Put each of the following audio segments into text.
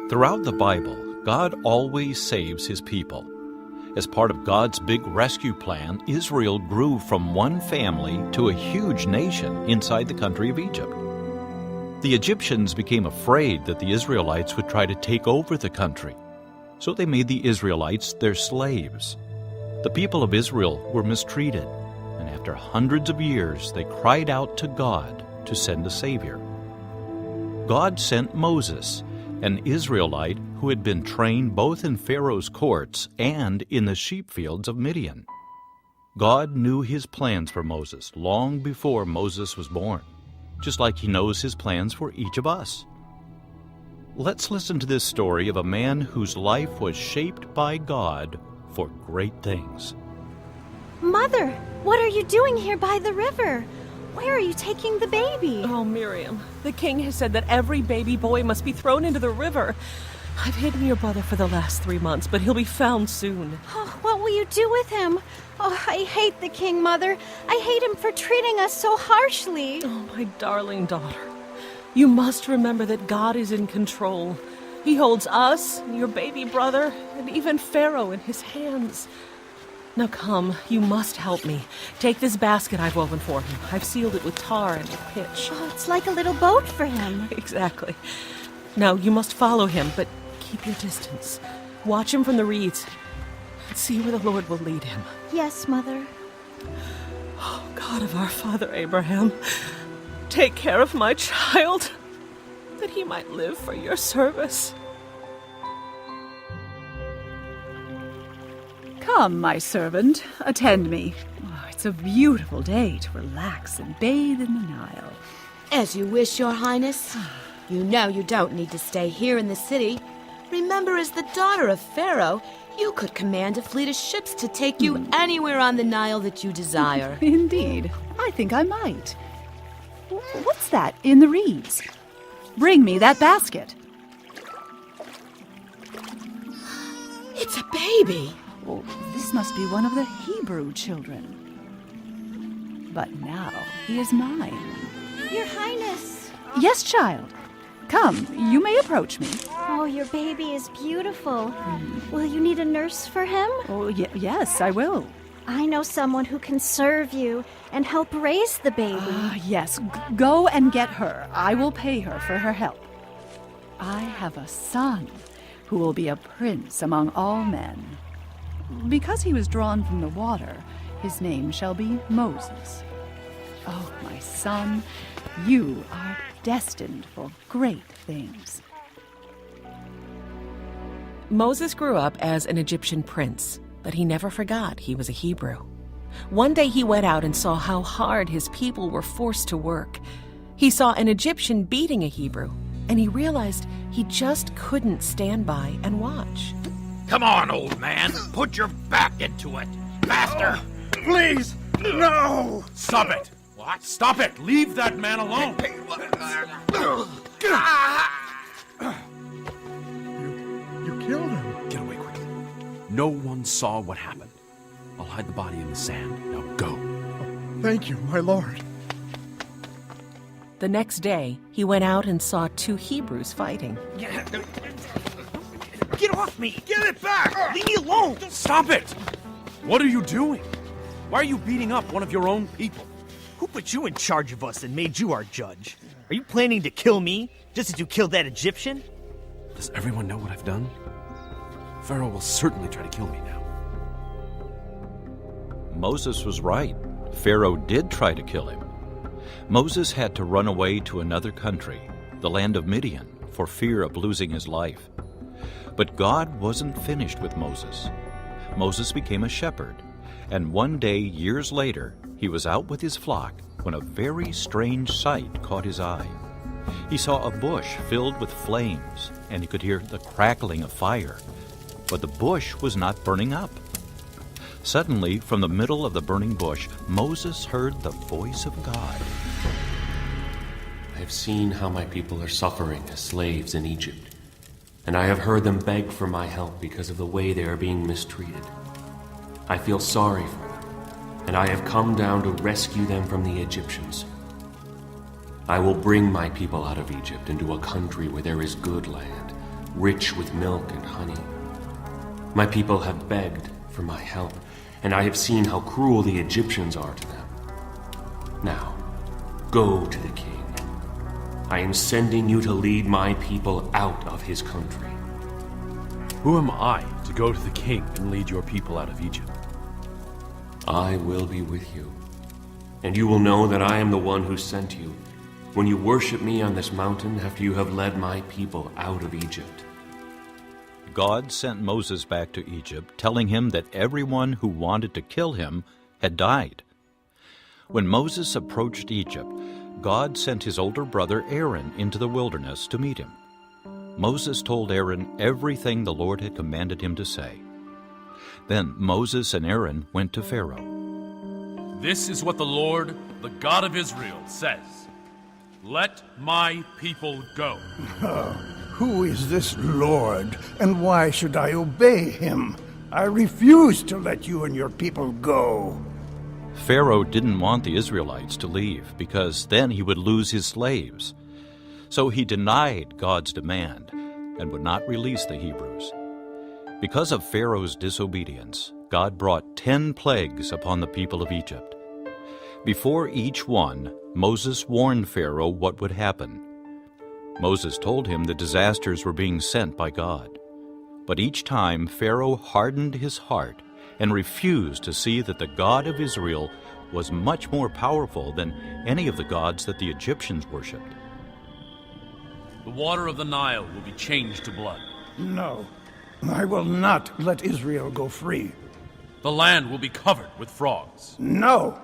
Throughout the Bible, God always saves his people. As part of God's big rescue plan, Israel grew from one family to a huge nation inside the country of Egypt. The Egyptians became afraid that the Israelites would try to take over the country, so they made the Israelites their slaves. The people of Israel were mistreated, and after hundreds of years, they cried out to God to send a Savior. God sent Moses, an Israelite who had been trained both in Pharaoh's courts and in the sheep fields of Midian. God knew his plans for Moses long before Moses was born, just like he knows his plans for each of us. Let's listen to this story of a man whose life was shaped by God for great things. Mother, what are you doing here by the river? Where are you taking the baby? Oh, Miriam, the king has said that every baby boy must be thrown into the river. I've hidden your brother for the last 3 months, but he'll be found soon. Oh, what will you do with him? Oh, I hate the king, Mother. I hate him for treating us so harshly. Oh, my darling daughter. You must remember that God is in control. He holds us, your baby brother, and even Pharaoh in his hands. Now come, you must help me. Take this basket I've woven for him. I've sealed it with tar and with pitch. Oh, it's like a little boat for him. Exactly. Now, you must follow him, but keep your distance. Watch him from the reeds and see where the Lord will lead him. Yes, Mother. Oh, God of our father Abraham, take care of my child, that he might live for your service. Come, my servant, attend me. Oh, it's a beautiful day to relax and bathe in the Nile. As you wish, Your Highness. You know you don't need to stay here in the city. Remember, as the daughter of Pharaoh, you could command a fleet of ships to take you anywhere on the Nile that you desire. Indeed, I think I might. What's that in the reeds? Bring me that basket. It's a baby. Oh, this must be one of the Hebrew children. But now he is mine. Your Highness. Yes, child. Come, you may approach me. Oh, your baby is beautiful. Will you need a nurse for him? Oh, yes, I will. I know someone who can serve you and help raise the baby. Yes, go and get her. I will pay her for her help. I have a son who will be a prince among all men. Because he was drawn from the water, his name shall be Moses. Oh, my son, you are destined for great things. Moses grew up as an Egyptian prince, but he never forgot he was a Hebrew. One day he went out and saw how hard his people were forced to work. He saw an Egyptian beating a Hebrew, and he realized he just couldn't stand by and watch. Come on, old man. Put your back into it. Faster. Please, no! Stop it. What? Stop it. Leave that man alone. You killed him. Get away quickly. No one saw what happened. I'll hide the body in the sand. Now go. Thank you, my lord. The next day, he went out and saw 2 Hebrews fighting. Get off me! Get it back! Leave me alone! Stop it! What are you doing? Why are you beating up one of your own people? Who put you in charge of us and made you our judge? Are you planning to kill me, just as you killed that Egyptian? Does everyone know what I've done? Pharaoh will certainly try to kill me now. Moses was right. Pharaoh did try to kill him. Moses had to run away to another country, the land of Midian, for fear of losing his life. But God wasn't finished with Moses. Moses became a shepherd, and one day, years later, he was out with his flock when a very strange sight caught his eye. He saw a bush filled with flames, and he could hear the crackling of fire, but the bush was not burning up. Suddenly, from the middle of the burning bush, Moses heard the voice of God. I have seen how my people are suffering as slaves in Egypt, and I have heard them beg for my help because of the way they are being mistreated. I feel sorry for them, and I have come down to rescue them from the Egyptians. I will bring my people out of Egypt into a country where there is good land, rich with milk and honey. My people have begged for my help, and I have seen how cruel the Egyptians are to them. Now, go to the king. I am sending you to lead my people out of his country. Who am I to go to the king and lead your people out of Egypt? I will be with you, and you will know that I am the one who sent you, when you worship me on this mountain after you have led my people out of Egypt. God sent Moses back to Egypt, telling him that everyone who wanted to kill him had died. When Moses approached Egypt, God sent his older brother Aaron into the wilderness to meet him. Moses told Aaron everything the Lord had commanded him to say. Then Moses and Aaron went to Pharaoh. This is what the Lord, the God of Israel, says. Let my people go. Who is this Lord, and why should I obey him? I refuse to let you and your people go. Pharaoh didn't want the Israelites to leave because then he would lose his slaves. So he denied God's demand and would not release the Hebrews. Because of Pharaoh's disobedience, God brought 10 plagues upon the people of Egypt. Before each one, Moses warned Pharaoh what would happen. Moses told him the disasters were being sent by God. But each time Pharaoh hardened his heart and refused to see that the God of Israel was much more powerful than any of the gods that the Egyptians worshipped. The water of the Nile will be changed to blood. No, I will not let Israel go free. The land will be covered with frogs. No,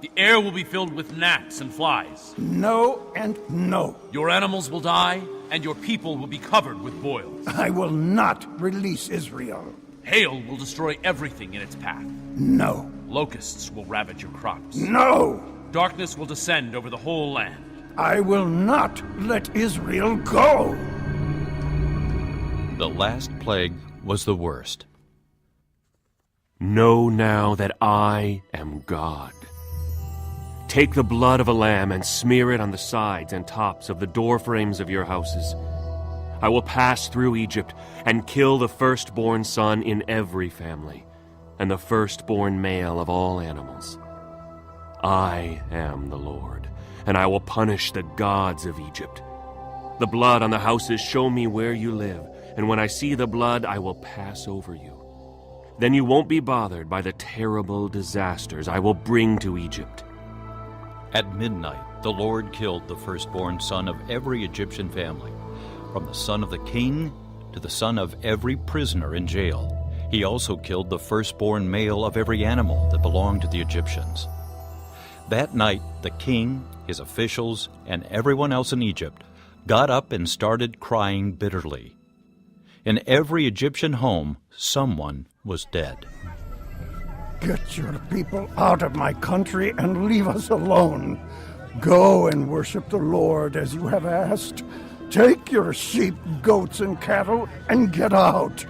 The air will be filled with gnats and flies. no, and no. Your animals will die, and your people will be covered with boils. I will not release Israel. Hail will destroy everything in its path. No, Locusts will ravage your crops. no. Darkness will descend over the whole land. I will not let Israel go. The last plague was the worst. Know now that I am God. Take the blood of a lamb and smear it on the sides and tops of the door frames of your houses. I will pass through Egypt and kill the firstborn son in every family, and the firstborn male of all animals. I am the Lord, and I will punish the gods of Egypt. The blood on the houses show me where you live, and when I see the blood, I will pass over you. Then you won't be bothered by the terrible disasters I will bring to Egypt. At midnight, the Lord killed the firstborn son of every Egyptian family, from the son of the king to the son of every prisoner in jail. He also killed the firstborn male of every animal that belonged to the Egyptians. That night, the king, his officials, and everyone else in Egypt got up and started crying bitterly. In every Egyptian home, someone was dead. Get your people out of my country and leave us alone. Go and worship the Lord as you have asked. Take your sheep, goats, and cattle and get out.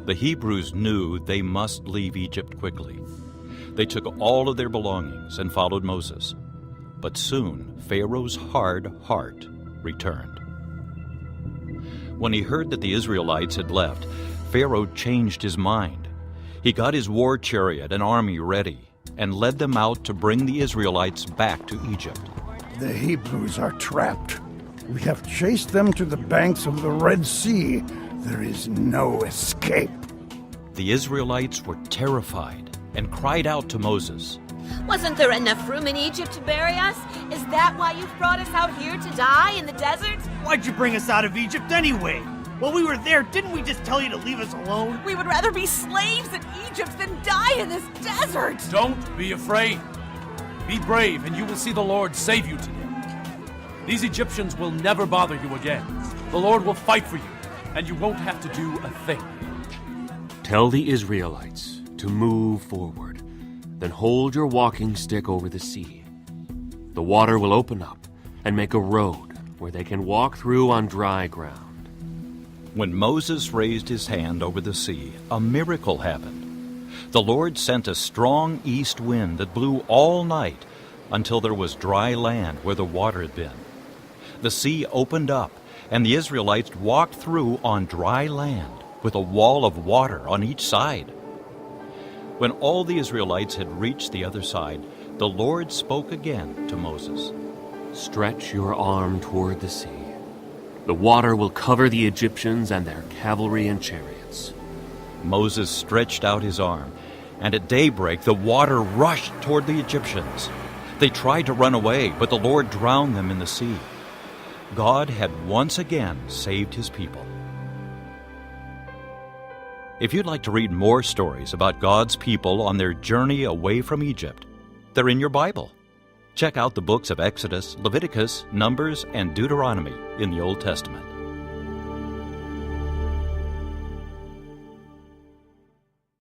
The Hebrews knew they must leave Egypt quickly. They took all of their belongings and followed Moses. But soon Pharaoh's hard heart returned. When he heard that the Israelites had left, Pharaoh changed his mind. He got his war chariot and army ready and led them out to bring the Israelites back to Egypt. The Hebrews are trapped. We have chased them to the banks of the Red Sea. There is no escape. The Israelites were terrified and cried out to Moses. Wasn't there enough room in Egypt to bury us? Is that why you've brought us out here to die in the desert? Why'd you bring us out of Egypt anyway? While we were there, didn't we just tell you to leave us alone? We would rather be slaves in Egypt than die in this desert. Don't be afraid. Be brave, and you will see the Lord save you today. These Egyptians will never bother you again. The Lord will fight for you, and you won't have to do a thing. Tell the Israelites to move forward. Then hold your walking stick over the sea. The water will open up and make a road where they can walk through on dry ground. When Moses raised his hand over the sea, a miracle happened. The Lord sent a strong east wind that blew all night until there was dry land where the water had been. The sea opened up, and the Israelites walked through on dry land, with a wall of water on each side. When all the Israelites had reached the other side, the Lord spoke again to Moses. Stretch your arm toward the sea. The water will cover the Egyptians and their cavalry and chariots. Moses stretched out his arm, and at daybreak the water rushed toward the Egyptians. They tried to run away, but the Lord drowned them in the sea. God had once again saved his people. If you'd like to read more stories about God's people on their journey away from Egypt, they're in your Bible. Check out the books of Exodus, Leviticus, Numbers, and Deuteronomy in the Old Testament.